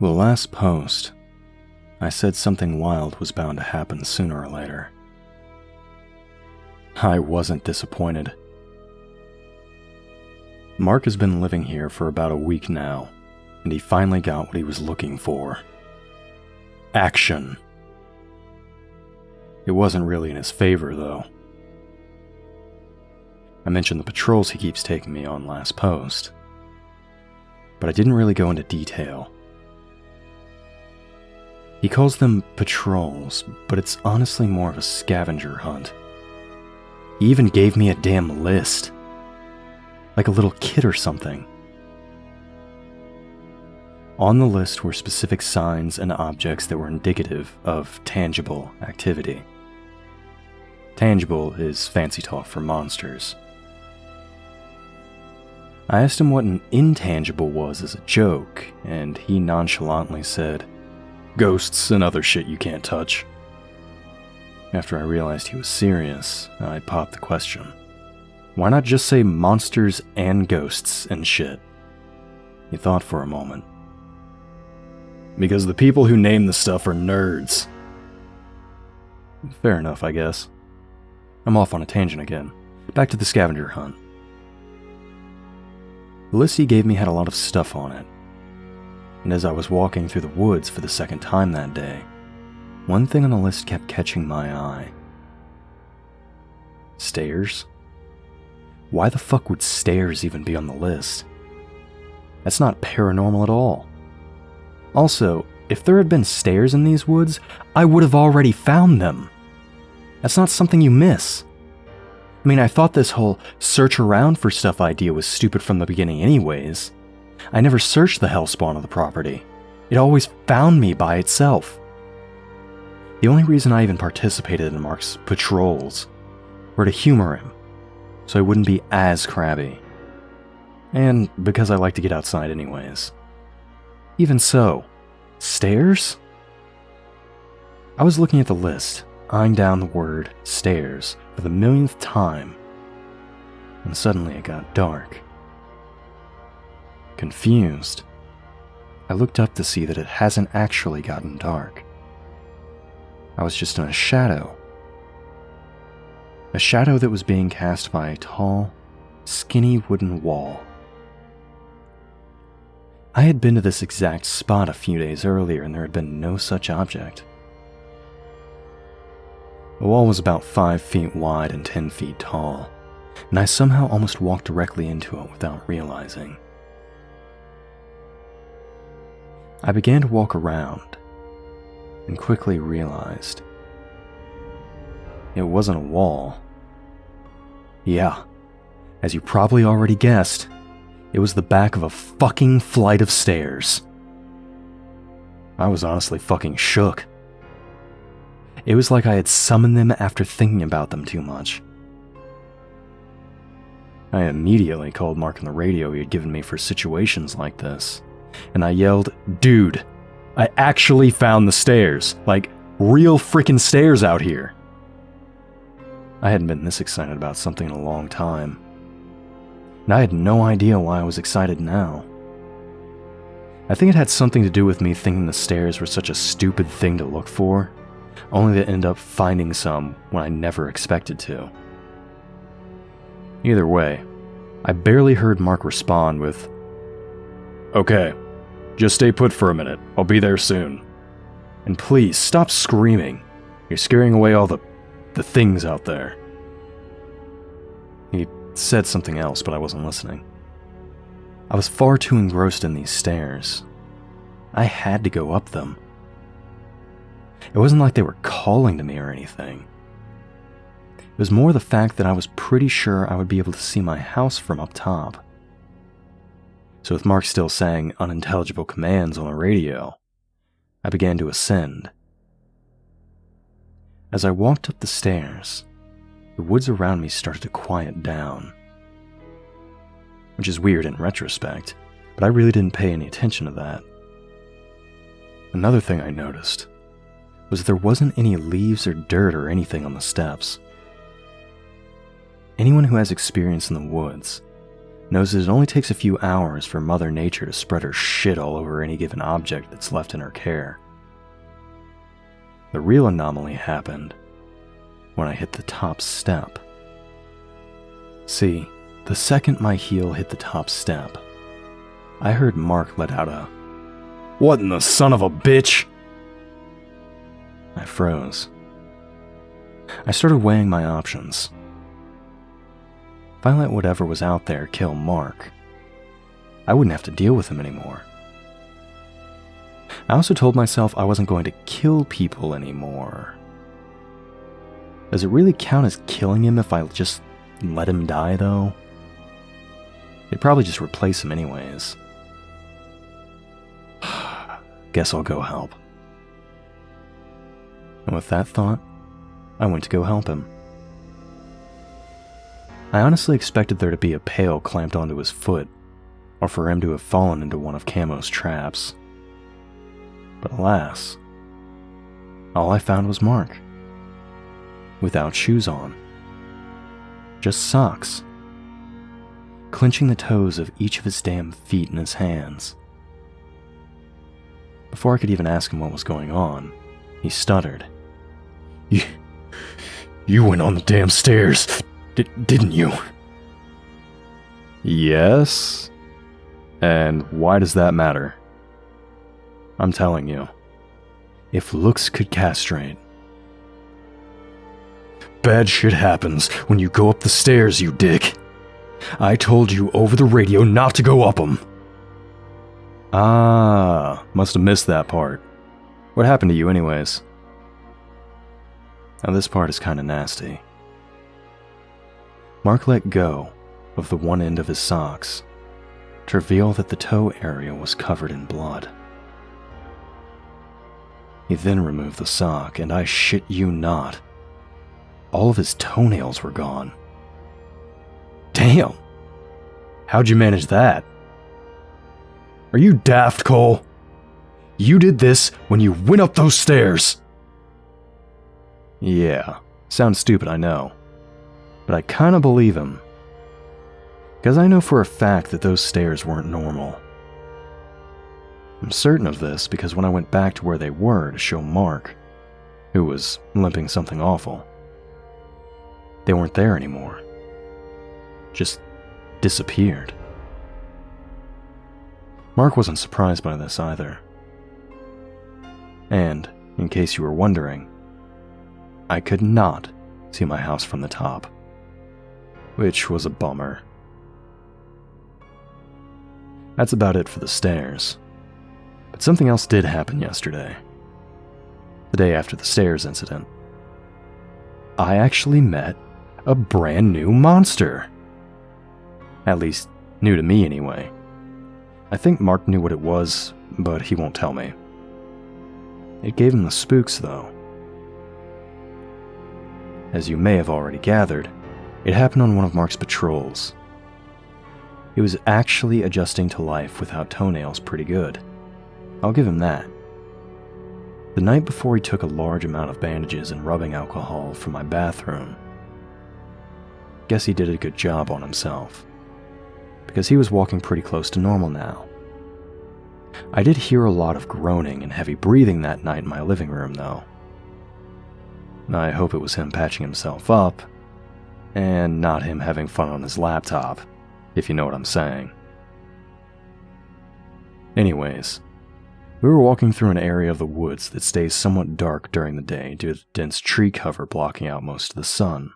The last post, I said something wild was bound to happen sooner or later. I wasn't disappointed. Mark has been living here for about a week now, and he finally got what he was looking for. Action. It wasn't really in his favor, though. I mentioned the patrols he keeps taking me on last post, but I didn't really go into detail. He calls them patrols, but it's honestly more of a scavenger hunt. He even gave me a damn list. Like a little kid or something. On the list were specific signs and objects that were indicative of tangible activity. Tangible is fancy talk for monsters. I asked him what an intangible was as a joke, and he nonchalantly said, "Ghosts and other shit you can't touch." After I realized he was serious, I popped the question. Why not just say monsters and ghosts and shit? He thought for a moment. Because the people who name the stuff are nerds. Fair enough, I guess. I'm off on a tangent again. Back to the scavenger hunt. The list he gave me had a lot of stuff on it. And as I was walking through the woods for the second time that day, one thing on the list kept catching my eye. Stairs? Why the fuck would stairs even be on the list? That's not paranormal at all. Also, if there had been stairs in these woods, I would have already found them. That's not something you miss. I mean, I thought this whole search around for stuff idea was stupid from the beginning anyways. I never searched the hellspawn of the property. It always found me by itself. The only reason I even participated in Mark's patrols were to humor him, so I wouldn't be as crabby. And because I like to get outside anyways. Even so, stairs? I was looking at the list, eyeing down the word stairs for the millionth time, and suddenly it got dark. Confused, I looked up to see that it hasn't actually gotten dark. I was just in a shadow. A shadow that was being cast by a tall, skinny wooden wall. I had been to this exact spot a few days earlier and there had been no such object. The wall was about 5 feet wide and 10 feet tall, and I somehow almost walked directly into it without realizing. I began to walk around, and quickly realized it wasn't a wall. Yeah, as you probably already guessed, it was the back of a fucking flight of stairs. I was honestly fucking shook. It was like I had summoned them after thinking about them too much. I immediately called Mark on the radio he had given me for situations like this, and I yelled, "Dude, I actually found the stairs, like real freaking stairs out here." I hadn't been this excited about something in a long time, and I had no idea why I was excited now. I think it had something to do with me thinking the stairs were such a stupid thing to look for, only to end up finding some when I never expected to. Either way, I barely heard Mark respond with, "Okay, just stay put for a minute, I'll be there soon. And please, stop screaming, you're scaring away all the things out there." He said something else, but I wasn't listening. I was far too engrossed in these stairs. I had to go up them. It wasn't like they were calling to me or anything. It was more the fact that I was pretty sure I would be able to see my house from up top. So with Mark still saying unintelligible commands on the radio, I began to ascend. As I walked up the stairs, the woods around me started to quiet down. Which is weird in retrospect, but I really didn't pay any attention to that. Another thing I noticed was there wasn't any leaves or dirt or anything on the steps. Anyone who has experience in the woods knows that it only takes a few hours for Mother Nature to spread her shit all over any given object that's left in her care. The real anomaly happened when I hit the top step. See, the second my heel hit the top step, I heard Mark let out a, "What in the son of a bitch?" I froze. I started weighing my options. If I let whatever was out there kill Mark, I wouldn't have to deal with him anymore. I also told myself I wasn't going to kill people anymore. Does it really count as killing him if I just let him die, though? They'd probably just replace him anyways. Guess I'll go help. And with that thought, I went to go help him. I honestly expected there to be a pail clamped onto his foot, or for him to have fallen into one of Camo's traps. But alas, all I found was Mark. Without shoes on. Just socks. Clenching the toes of each of his damn feet in his hands. Before I could even ask him what was going on, he stuttered. You went on the damn stairs, didn't you? Yes? And why does that matter? I'm telling you, if looks could castrate. Bad shit happens when you go up the stairs, you dick. I told you over the radio not to go up them. Ah, must have missed that part. What happened to you anyways? Now this part is kinda nasty. Mark let go of the one end of his socks to reveal that the toe area was covered in blood. He then removed the sock, and I shit you not, all of his toenails were gone. Damn! How'd you manage that? Are you daft, Cole? You did this when you went up those stairs! Yeah, sounds stupid, I know. But I kinda believe him. Because I know for a fact that those stairs weren't normal. I'm certain of this because when I went back to where they were to show Mark, who was limping something awful, they weren't there anymore. Just disappeared. Mark wasn't surprised by this either. And, in case you were wondering, I could not see my house from the top, which was a bummer. That's about it for the stairs. But something else did happen yesterday. The day after the stairs incident. I actually met a brand new monster. At least, new to me anyway. I think Mark knew what it was, but he won't tell me. It gave him the spooks, though. As you may have already gathered, it happened on one of Mark's patrols. He was actually adjusting to life without toenails pretty good. I'll give him that. The night before, he took a large amount of bandages and rubbing alcohol from my bathroom. Guess he did a good job on himself, because he was walking pretty close to normal now. I did hear a lot of groaning and heavy breathing that night in my living room, though. I hope it was him patching himself up, and not him having fun on his laptop, if you know what I'm saying. Anyways, we were walking through an area of the woods that stays somewhat dark during the day due to the dense tree cover blocking out most of the sun.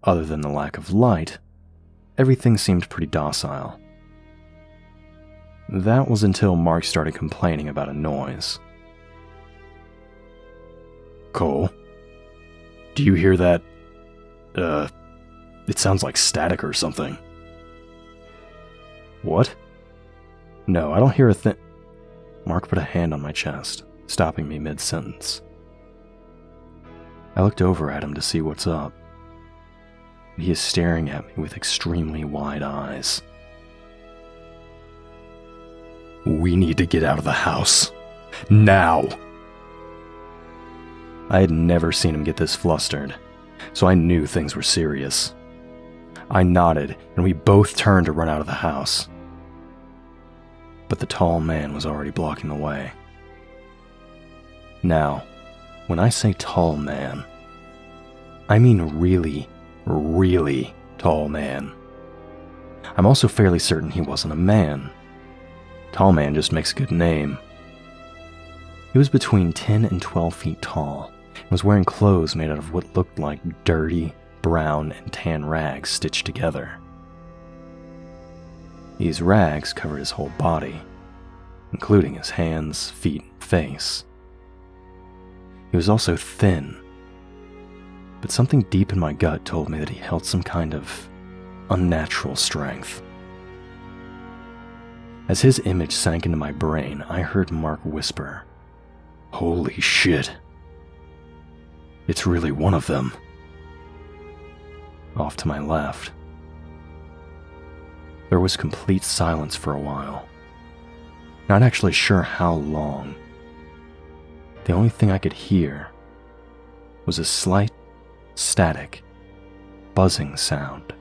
Other than the lack of light, everything seemed pretty docile. That was until Mark started complaining about a noise. Cole, do you hear that? It sounds like static or something. What? No, I don't hear a thing. Mark put a hand on my chest, stopping me mid-sentence. I looked over at him to see what's up. He is staring at me with extremely wide eyes. We need to get out of the house. Now! I had never seen him get this flustered, so I knew things were serious. I nodded, and we both turned to run out of the house. But the tall man was already blocking the way. Now, when I say tall man, I mean really, really tall man. I'm also fairly certain he wasn't a man. Tall man just makes a good name. He was between 10 and 12 feet tall, and was wearing clothes made out of what looked like dirty, brown, and tan rags stitched together. These rags covered his whole body, including his hands, feet, and face. He was also thin, but something deep in my gut told me that he held some kind of unnatural strength. As his image sank into my brain, I heard Mark whisper, "Holy shit. It's really one of them." Off to my left. There was complete silence for a while. Not actually sure how long. The only thing I could hear was a slight, static, buzzing sound.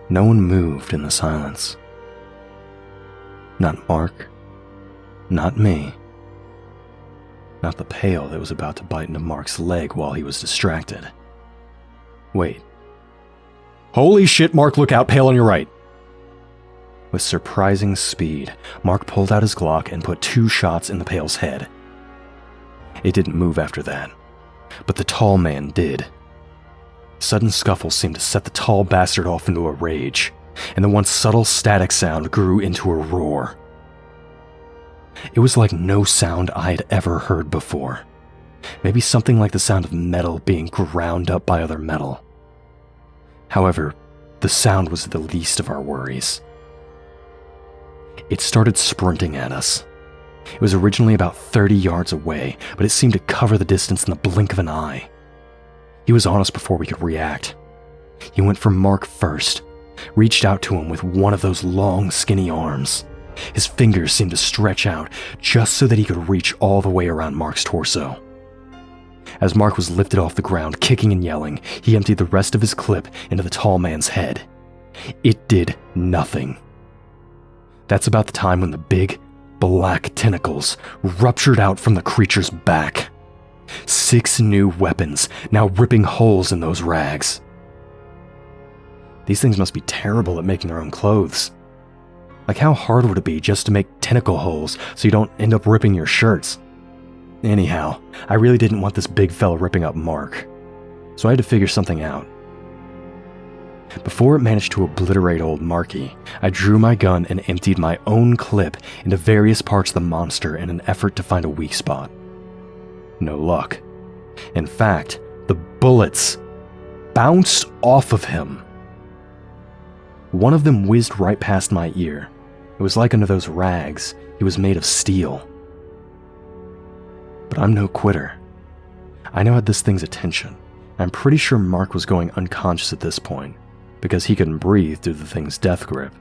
No one moved in the silence. Not Mark, not me, not the pail that was about to bite into Mark's leg while he was distracted. Wait. Holy shit, Mark, look out, pail on your right. With surprising speed, Mark pulled out his Glock and put 2 shots in the pail's head. It didn't move after that, but the tall man did. Sudden scuffles seemed to set the tall bastard off into a rage, and the once subtle static sound grew into a roar. It was like no sound I had ever heard before. Maybe something like the sound of metal being ground up by other metal. However, the sound was the least of our worries. It started sprinting at us. It was originally about 30 yards away, but it seemed to cover the distance in the blink of an eye. He was on us before we could react. He went for Mark first, reached out to him with one of those long, skinny arms. His fingers seemed to stretch out just so that he could reach all the way around Mark's torso. As Mark was lifted off the ground, kicking and yelling, he emptied the rest of his clip into the tall man's head. It did nothing. That's about the time when the big, black tentacles ruptured out from the creature's back. 6 new weapons, now ripping holes in those rags. These things must be terrible at making their own clothes. Like, how hard would it be just to make tentacle holes so you don't end up ripping your shirts? Anyhow, I really didn't want this big fella ripping up Mark, so I had to figure something out. Before it managed to obliterate old Marky, I drew my gun and emptied my own clip into various parts of the monster in an effort to find a weak spot. No luck. In fact, the bullets bounced off of him. One of them whizzed right past my ear. It was like under those rags, he was made of steel. But I'm no quitter. I now had this thing's attention. I'm pretty sure Mark was going unconscious at this point, because he couldn't breathe through the thing's death grip.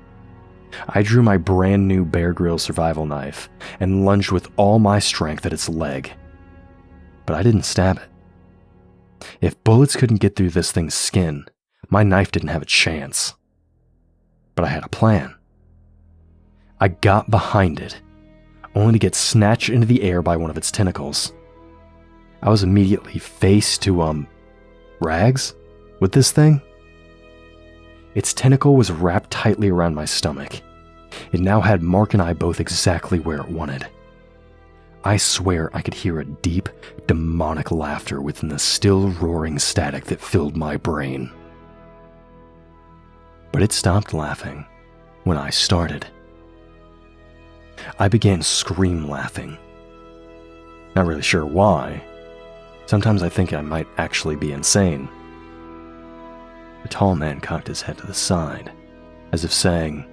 I drew my brand new Bear Grylls survival knife and lunged with all my strength at its leg. But I didn't stab it. If bullets couldn't get through this thing's skin, my knife didn't have a chance. But I had a plan. I got behind it, only to get snatched into the air by one of its tentacles. I was immediately face to, rags with this thing. Its tentacle was wrapped tightly around my stomach. It now had Mark and I both exactly where it wanted. I swear I could hear a deep, demonic laughter within the still roaring static that filled my brain. But it stopped laughing when I started. I began scream laughing. Not really sure why. Sometimes I think I might actually be insane. The tall man cocked his head to the side, as if saying,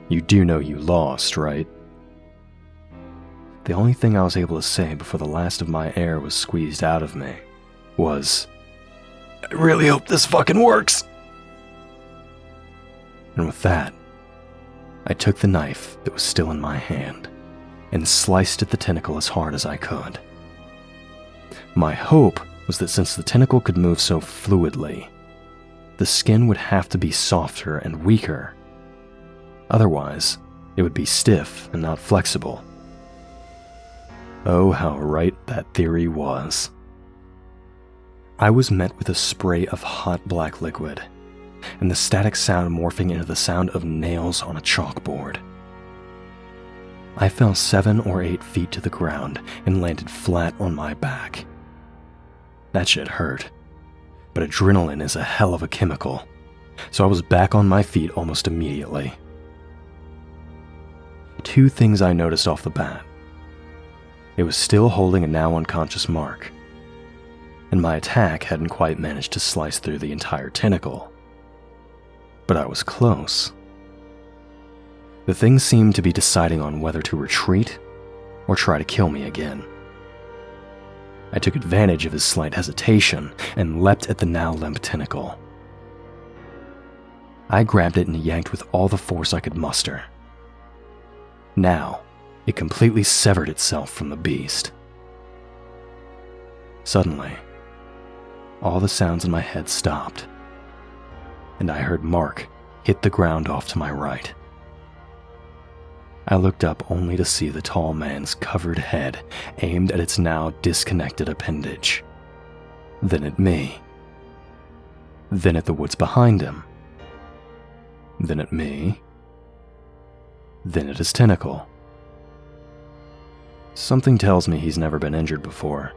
"You do know you lost, right?" The only thing I was able to say before the last of my air was squeezed out of me was, "I really hope this fucking works." And with that, I took the knife that was still in my hand and sliced at the tentacle as hard as I could. My hope was that since the tentacle could move so fluidly, the skin would have to be softer and weaker. Otherwise, it would be stiff and not flexible. Oh, how right that theory was. I was met with a spray of hot black liquid, and the static sound morphing into the sound of nails on a chalkboard. I fell 7 or 8 feet to the ground and landed flat on my back. That shit hurt, but adrenaline is a hell of a chemical, so I was back on my feet almost immediately. 2 things I noticed off the bat. It was still holding a now unconscious Mark, and my attack hadn't quite managed to slice through the entire tentacle. But I was close. The thing seemed to be deciding on whether to retreat or try to kill me again. I took advantage of his slight hesitation and leapt at the now limp tentacle. I grabbed it and yanked with all the force I could muster. Now, it completely severed itself from the beast. Suddenly, all the sounds in my head stopped, and I heard Mark hit the ground off to my right. I looked up only to see the tall man's covered head aimed at its now disconnected appendage, then at me, then at the woods behind him, then at me, then at his tentacle. Something tells me he's never been injured before.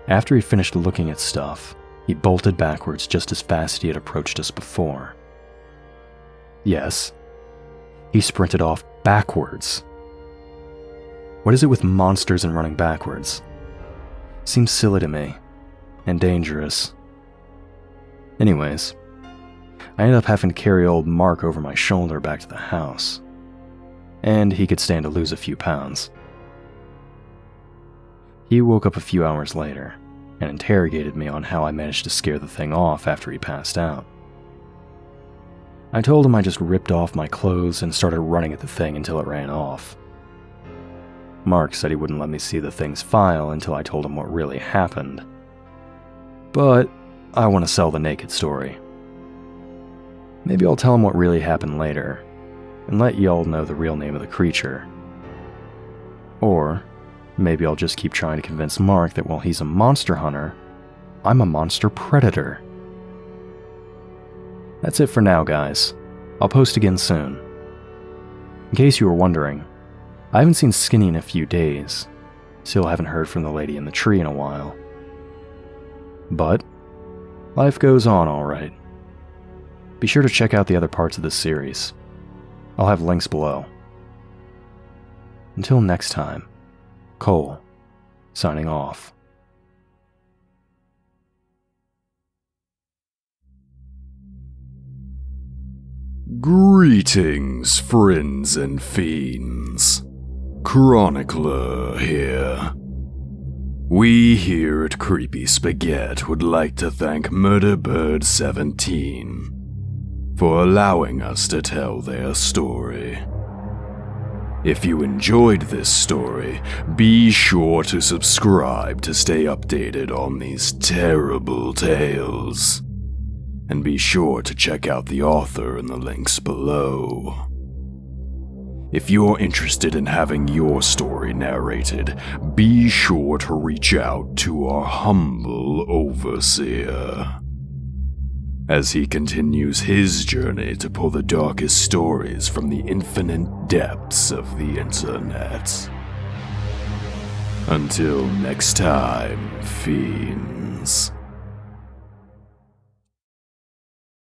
After he finished looking at stuff, he bolted backwards just as fast as he had approached us before. Yes, he sprinted off backwards. What is it with monsters and running backwards? Seems silly to me, and dangerous. Anyways, I ended up having to carry old Mark over my shoulder back to the house, and he could stand to lose a few pounds. He woke up a few hours later and interrogated me on how I managed to scare the thing off after he passed out. I told him I just ripped off my clothes and started running at the thing until it ran off. Mark said he wouldn't let me see the thing's file until I told him what really happened. But I want to sell the naked story. Maybe I'll tell him what really happened later, and let y'all know the real name of the creature. Or maybe I'll just keep trying to convince Mark that while he's a monster hunter, I'm a monster predator. That's it for now, guys. I'll post again soon. In case you were wondering, I haven't seen Skinny in a few days. Still haven't heard from the lady in the tree in a while. But life goes on, alright. Be sure to check out the other parts of this series. I'll have links below. Until next time, Cole, signing off. Greetings, friends and fiends. Chronicler here. We here at Creepy Spaghet would like to thank Murderbird17 for allowing us to tell their story. If you enjoyed this story, be sure to subscribe to stay updated on these terrible tales. And be sure to check out the author in the links below. If you're interested in having your story narrated, be sure to reach out to our humble overseer, as he continues his journey to pull the darkest stories from the infinite depths of the internet. Until next time, fiends.